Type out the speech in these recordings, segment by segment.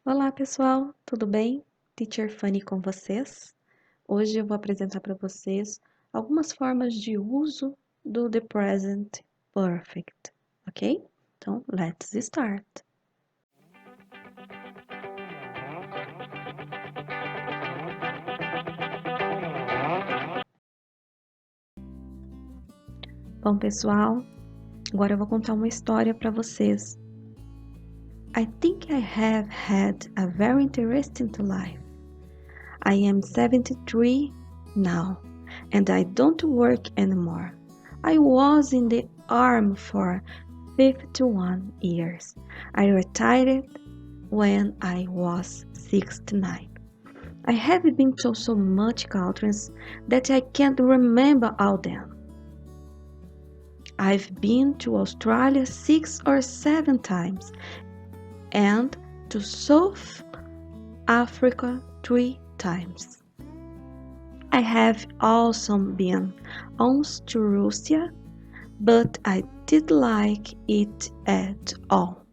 Olá pessoal, tudo bem? Teacher Fanny com vocês. Hoje eu vou apresentar para vocês algumas formas de uso do The Present Perfect, ok? Então, let's start. Bom pessoal, agora eu vou contar uma história para vocês. I think I have had a very interesting life. I am 73 now, and I don't work anymore. I was in the army for 51 years. I retired when I was 69. I have been to so much countries that I can't remember all them. I've been to Australia 6 or 7 times and to South Africa 3 times. I have also been once to Russia, but I didn't like it at all.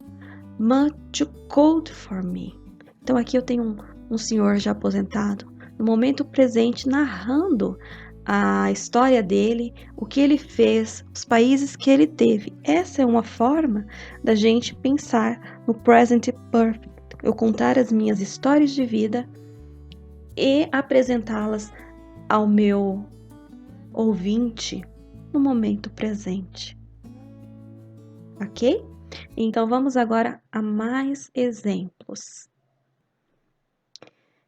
Much too cold for me. Então aqui eu tenho um senhor já aposentado, no momento presente, narrando a história dele, o que ele fez, os países que ele teve. Essa é uma forma da gente pensar no present perfect. Eu contar as minhas histórias de vida e apresentá-las ao meu ouvinte no momento presente. Ok? Então vamos agora a mais exemplos.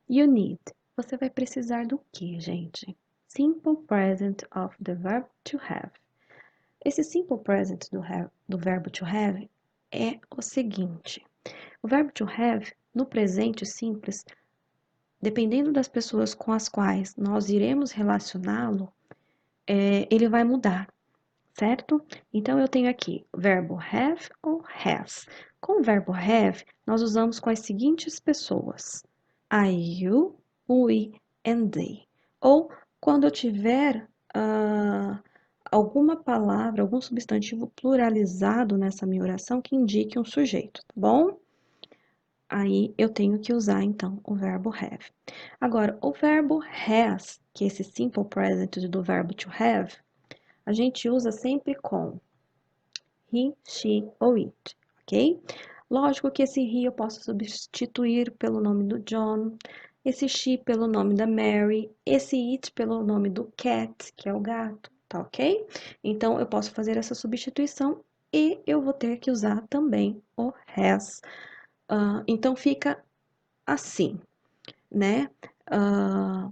You need. Você vai precisar do que, gente? Simple present of the verb to have. Esse simple present do verbo to have é o seguinte. O verbo to have, no presente simples, dependendo das pessoas com as quais nós iremos relacioná-lo, ele vai mudar, certo? Então, eu tenho aqui o verbo have ou has. Com o verbo have, nós usamos com as seguintes pessoas. I, you, we and they. Ou quando eu tiver alguma palavra, algum substantivo pluralizado nessa minha oração que indique um sujeito, tá bom? Aí eu tenho que usar então o verbo have. Agora, o verbo has, que é esse simple present do verbo to have, a gente usa sempre com he, she ou it, ok? Lógico que esse he eu posso substituir pelo nome do John, esse she pelo nome da Mary, esse it pelo nome do cat, que é o gato, tá ok? Então, eu posso fazer essa substituição e eu vou ter que usar também o has. Então, fica assim, né?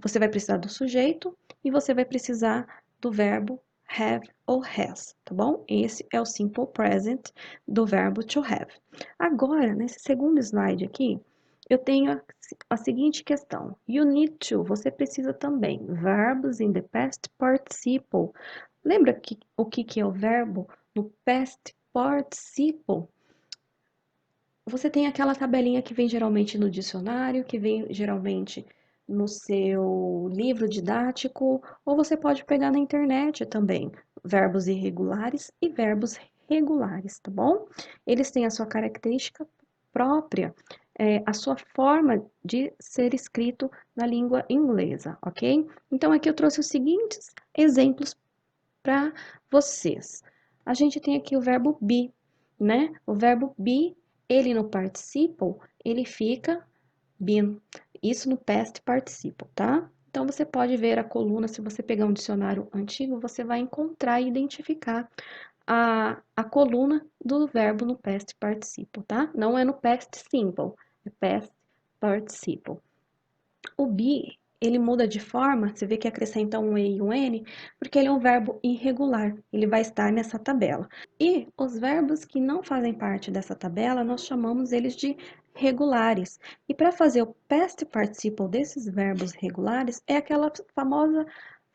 Você vai precisar do sujeito e você vai precisar do verbo have ou has, tá bom? Esse é o simple present do verbo to have. Agora, nesse segundo slide aqui, eu tenho a seguinte questão. You need to, você precisa também. Verbos in the past participle. Lembra o que é o verbo no past participle? Você tem aquela tabelinha que vem geralmente no dicionário, que vem geralmente no seu livro didático, ou você pode pegar na internet também, verbos irregulares e verbos regulares, tá bom? Eles têm a sua característica própria, a sua forma de ser escrito na língua inglesa, ok? Então, aqui eu trouxe os seguintes exemplos para vocês. A gente tem aqui o verbo be, né? O verbo be, ele no participle, ele fica been. Isso no past participle, tá? Então, você pode ver a coluna, se você pegar um dicionário antigo, você vai encontrar e identificar a coluna do verbo no past participle, tá? Não é no past simple, é past participle. O be, ele muda de forma, você vê que acrescenta um E e um N, porque ele é um verbo irregular, ele vai estar nessa tabela. E os verbos que não fazem parte dessa tabela, nós chamamos eles de regulares. E para fazer o past participle desses verbos regulares, é aquela famosa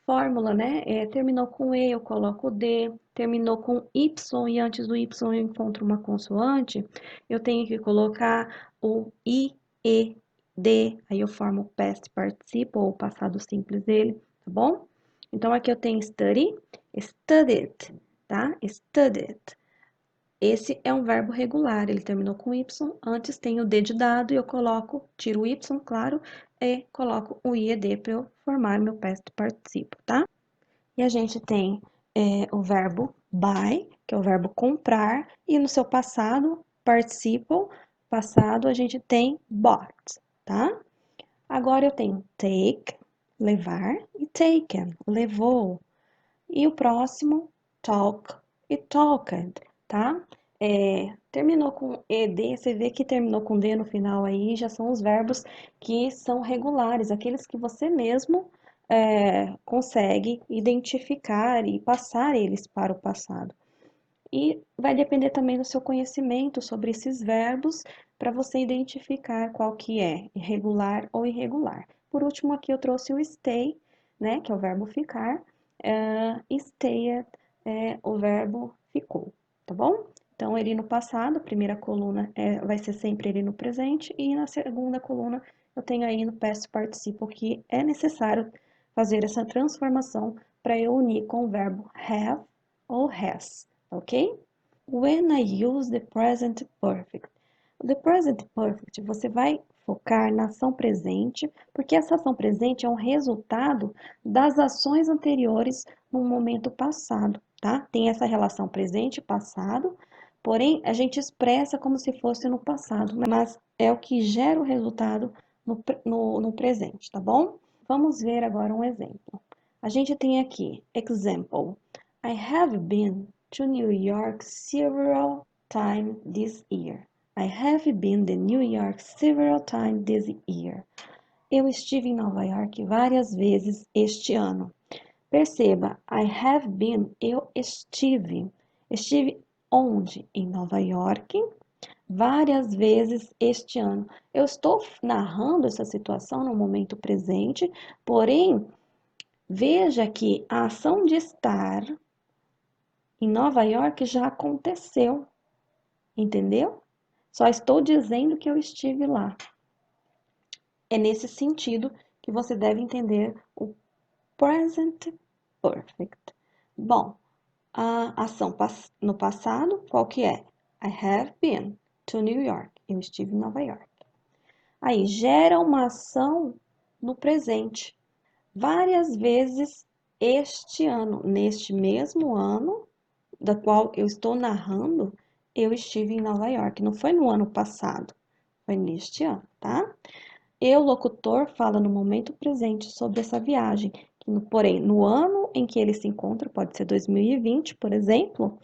fórmula, né? Terminou com E, eu coloco o D, terminou com Y e antes do Y eu encontro uma consoante, eu tenho que colocar o I, E, D, aí eu formo o past participle, ou o passado simples dele, tá bom? Então, aqui eu tenho study, studied, tá? Studied. Esse é um verbo regular, ele terminou com Y, antes tem o D de dado e eu tiro o Y, claro, e coloco o IED para eu formar meu past participle, tá? E a gente tem o verbo buy, que é o verbo comprar, e no seu passado, participle, passado, a gente tem bought, tá? Agora eu tenho take, levar, e taken, levou. E o próximo, talk e talked, tá? Terminou com ED, você vê que terminou com D no final aí, já são os verbos que são regulares, aqueles que você mesmo consegue identificar e passar eles para o passado. E vai depender também do seu conhecimento sobre esses verbos para você identificar qual que é irregular ou irregular. Por último, aqui eu trouxe o stay, né, que é o verbo ficar. Stayed é o verbo ficou, tá bom? Então, ele no passado, a primeira coluna vai ser sempre ele no presente, e na segunda coluna eu tenho aí no past participle, que é necessário fazer essa transformação para eu unir com o verbo have ou has, ok? When I use the present perfect. The present perfect, você vai focar na ação presente, porque essa ação presente é um resultado das ações anteriores no momento passado, tá? Tem essa relação presente e passado, porém a gente expressa como se fosse no passado, mas é o que gera o resultado no presente, tá bom? Vamos ver agora um exemplo. A gente tem aqui, example. I have been to New York several times this year. I have been to New York several times this year. Eu estive em Nova York várias vezes este ano. Perceba, I have been, eu estive. Estive onde? Em Nova York, várias vezes este ano. Eu estou narrando essa situação no momento presente, porém, veja que a ação de estar em Nova York já aconteceu, entendeu? Só estou dizendo que eu estive lá. É nesse sentido que você deve entender o present perfect. Bom, a ação no passado, qual que é? I have been to New York. Eu estive em Nova York. Aí, gera uma ação no presente. Várias vezes este ano, neste mesmo ano, da qual eu estou narrando, eu estive em Nova York. Não foi no ano passado, foi neste ano, tá? Eu, locutor, fala no momento presente sobre essa viagem. Porém, no ano em que ele se encontra, pode ser 2020, por exemplo,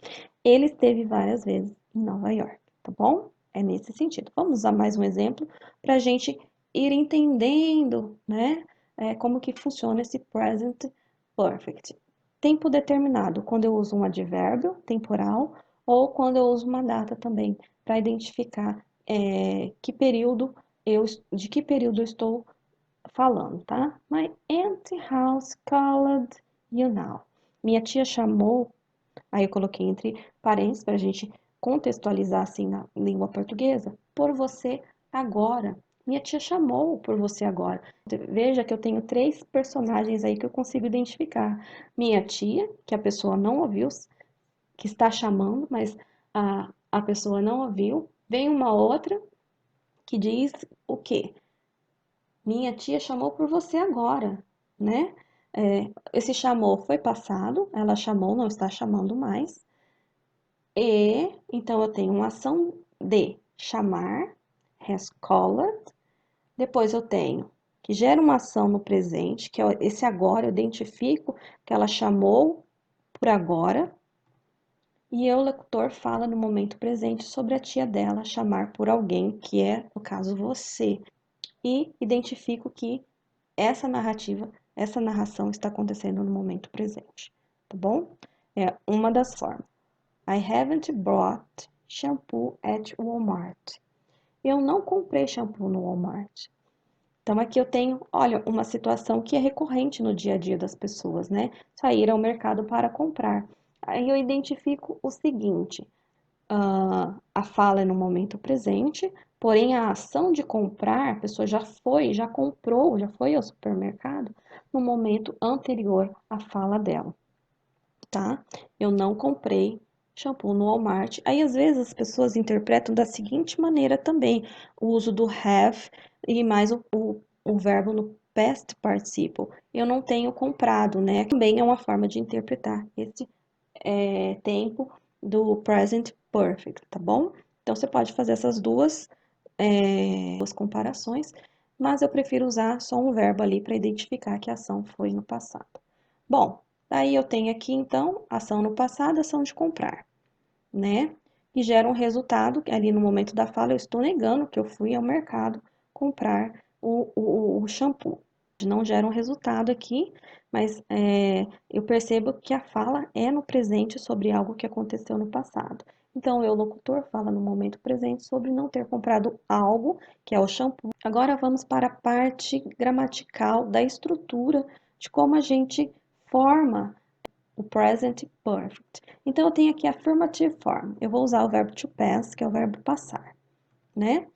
ele esteve várias vezes em Nova York, tá bom? É nesse sentido. Vamos usar mais um exemplo para a gente ir entendendo, né, como que funciona esse present perfect. Tempo determinado, quando eu uso um advérbio temporal ou quando eu uso uma data também, para identificar de que período eu estou falando, tá? My auntie house called you now. Minha tia chamou, aí eu coloquei entre parênteses para a gente contextualizar assim na língua portuguesa, por você agora. Minha tia chamou por você agora. Veja que eu tenho 3 personagens aí que eu consigo identificar. Minha tia, que a pessoa não ouviu, que está chamando, mas a pessoa não ouviu. Vem uma outra que diz o quê? Minha tia chamou por você agora, né? Esse chamou foi passado, ela chamou, não está chamando mais. E, então, eu tenho uma ação de chamar, has called. Depois eu tenho que gera uma ação no presente, que é esse agora, eu identifico que ela chamou por agora. E eu, locutor, fala no momento presente sobre a tia dela chamar por alguém, que é, no caso, você. E identifico que essa narração está acontecendo no momento presente, tá bom? É uma das formas. I haven't bought shampoo at Walmart. Eu não comprei shampoo no Walmart. Então, aqui eu tenho, olha, uma situação que é recorrente no dia a dia das pessoas, né? Sair ao mercado para comprar. Aí eu identifico o seguinte: a fala é no momento presente, porém a ação de comprar, a pessoa já foi, já comprou, já foi ao supermercado no momento anterior à fala dela, tá? Eu não comprei shampoo no Walmart. Aí, às vezes, as pessoas interpretam da seguinte maneira também, o uso do have e mais o verbo no past participle. Eu não tenho comprado, né? Também é uma forma de interpretar esse tempo do present perfect, tá bom? Então, você pode fazer essas duas comparações, mas eu prefiro usar só um verbo ali para identificar que a ação foi no passado. Bom, daí eu tenho aqui, então, ação no passado, ação de comprar, né? E gera um resultado, ali no momento da fala eu estou negando que eu fui ao mercado comprar o shampoo. Não gera um resultado aqui, mas eu percebo que a fala é no presente sobre algo que aconteceu no passado. Então, o locutor fala no momento presente sobre não ter comprado algo, que é o shampoo. Agora vamos para a parte gramatical da estrutura de como a gente forma o present perfect. Então, eu tenho aqui a affirmative form. Eu vou usar o verbo to pass, que é o verbo passar, né?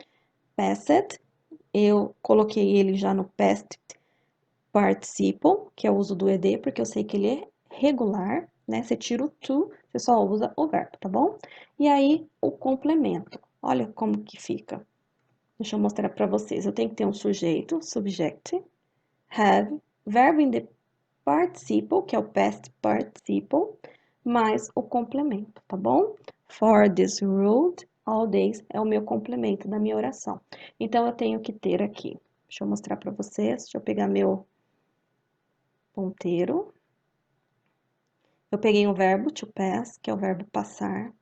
Passed, eu coloquei ele já no past participle, que é o uso do ed, porque eu sei que ele é regular, né? Você tira o to, você só usa o verbo, tá bom? E aí, o complemento. Olha como que fica. Deixa eu mostrar para vocês. Eu tenho que ter um sujeito, subject, have, verbo in the participle, que é o past participle, mais o complemento, tá bom? For this road, all days é o meu complemento da minha oração. Então, eu tenho que ter aqui. Deixa eu mostrar para vocês. Deixa eu pegar meu ponteiro. Eu peguei o verbo to pass, que é o verbo passar.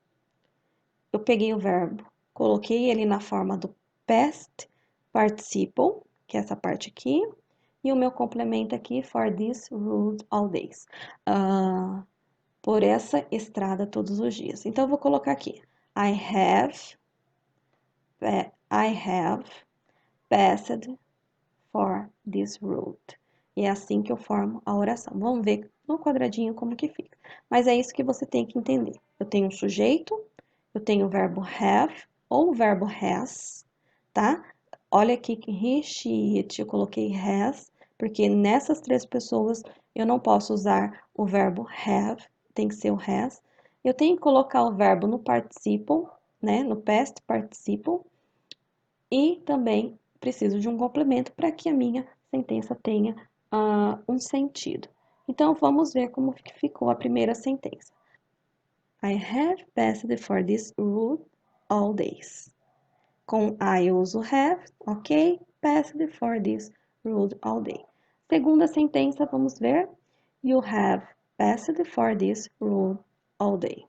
Eu peguei o verbo, coloquei ele na forma do past participle, que é essa parte aqui. E o meu complemento aqui, for this road all days. Por essa estrada todos os dias. Então, eu vou colocar aqui. I have passed for this road. E é assim que eu formo a oração. Vamos ver no quadradinho como que fica. Mas é isso que você tem que entender. Eu tenho um sujeito, eu tenho o verbo have ou o verbo has, tá? Olha aqui que he, she, it, eu coloquei has, porque nessas três pessoas eu não posso usar o verbo have, tem que ser o has. Eu tenho que colocar o verbo no participle, né? No past participle. E também preciso de um complemento para que a minha sentença tenha um sentido. Então, vamos ver como que ficou a primeira sentença. I have passed for this road all days. Com I eu uso have, ok? Passed for this road all day. Segunda sentença, vamos ver. You have passed for this road all day.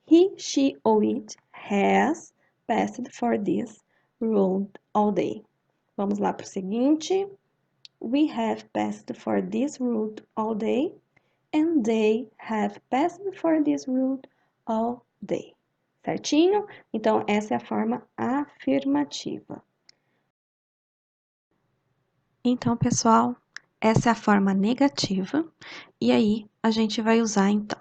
He, she, or it has passed for this road all day. Vamos lá para o seguinte. We have passed for this road all day. And they have passed for this road all day. Certinho? Então, essa é a forma afirmativa. Então, pessoal, essa é a forma negativa. E aí, a gente vai usar, então,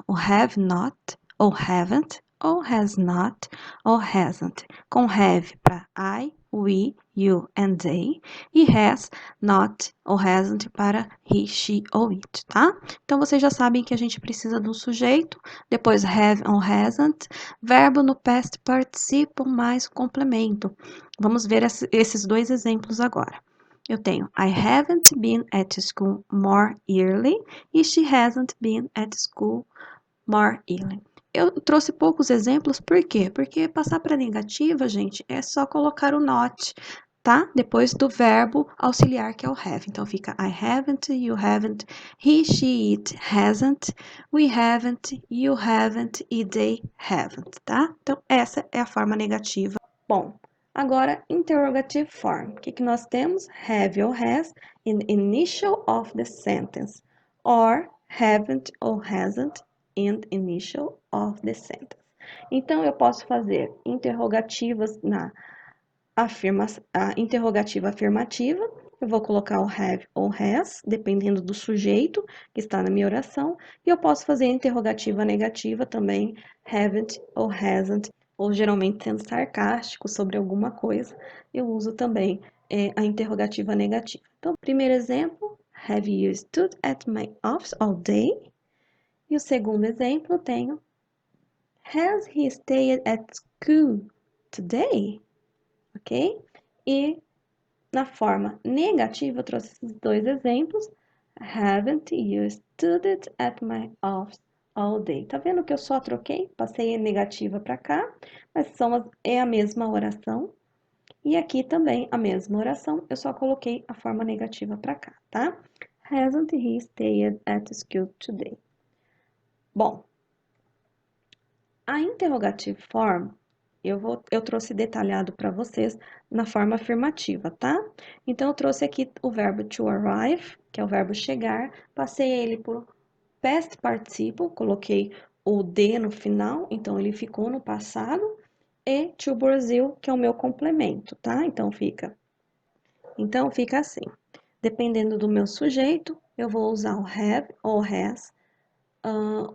o have not, ou haven't, ou has not, ou hasn't. Com have para I, we, you and they. E has not ou hasn't para he, she ou it, tá? Então, vocês já sabem que a gente precisa do sujeito, depois have ou hasn't, verbo no past participle mais o complemento. Vamos ver esses dois exemplos agora. Eu tenho I haven't been at school more early e she hasn't been at school more early. Eu trouxe poucos exemplos, por quê? Porque passar para negativa, gente, é só colocar o not, tá? Depois do verbo auxiliar que é o have. Então fica I haven't, you haven't, he, she, it hasn't, we haven't, you haven't e they haven't, tá? Então essa é a forma negativa. Bom, agora interrogative form. O que nós temos? Have ou has in initial of the sentence or haven't or hasn't in initial of the sentence. Então, eu posso fazer interrogativas na interrogativa afirmativa. Eu vou colocar o have ou has, dependendo do sujeito que está na minha oração. E eu posso fazer interrogativa negativa também, haven't ou hasn't, ou geralmente sendo sarcástico sobre alguma coisa, eu uso também a interrogativa negativa. Então, primeiro exemplo, have you stood at my office all day? E o segundo exemplo eu tenho Has he stayed at school today? Ok? E na forma negativa, eu trouxe esses dois exemplos. Haven't you studied at my office all day? Tá vendo que eu só troquei? Passei a negativa para cá, mas é a mesma oração. E aqui também a mesma oração, eu só coloquei a forma negativa para cá, tá? Hasn't he stayed at school today? Bom, a interrogative form, eu trouxe detalhado para vocês na forma afirmativa, tá? Então, eu trouxe aqui o verbo to arrive, que é o verbo chegar, passei ele por past participle, coloquei o D no final, então ele ficou no passado, e to Brazil, que é o meu complemento, tá? Então, fica assim. Dependendo do meu sujeito, eu vou usar o have ou has.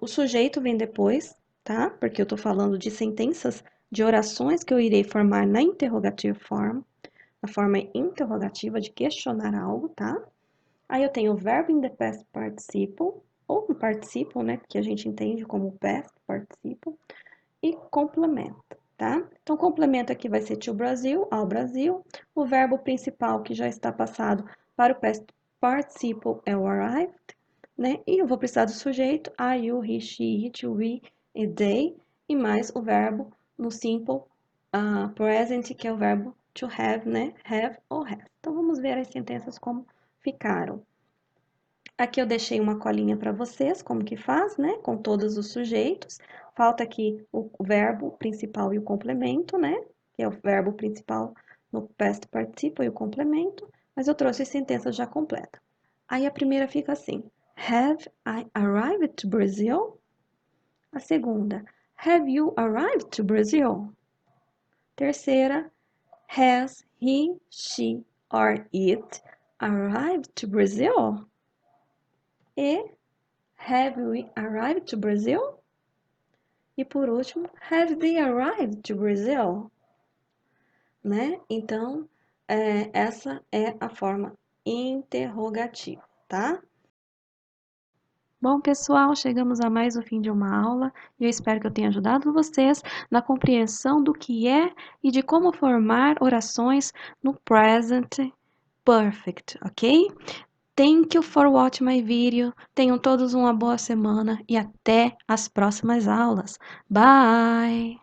O sujeito vem depois, tá? Porque eu tô falando de sentenças, de orações que eu irei formar na interrogative form, na forma interrogativa de questionar algo, tá? Aí eu tenho o verbo in the past participle, ou no participle, né? Que a gente entende como past participle, e complemento, tá? Então, complemento aqui vai ser to Brasil, ao Brasil. O verbo principal que já está passado para o past participle é o arrived, né? E eu vou precisar do sujeito, I, you, he, she, it, we e they, e mais o verbo no simple present, que é o verbo to have, né? Have ou has. Então, vamos ver as sentenças como ficaram. Aqui eu deixei uma colinha para vocês, como que faz, né? Com todos os sujeitos. Falta aqui o verbo principal e o complemento, né? Que é o verbo principal no past participle e o complemento. Mas eu trouxe a sentença já completa. Aí a primeira fica assim: Have I arrived to Brazil? A segunda: Have you arrived to Brazil? Terceira: Has he, she or it arrived to Brazil? E Have we arrived to Brazil? E por último, have they arrived to Brazil? Né? Então, essa é a forma interrogativa, tá? Bom, pessoal, chegamos a mais o fim de uma aula e eu espero que eu tenha ajudado vocês na compreensão do que é e de como formar orações no present perfect, ok? Thank you for watching my video. Tenham todos uma boa semana e até as próximas aulas. Bye!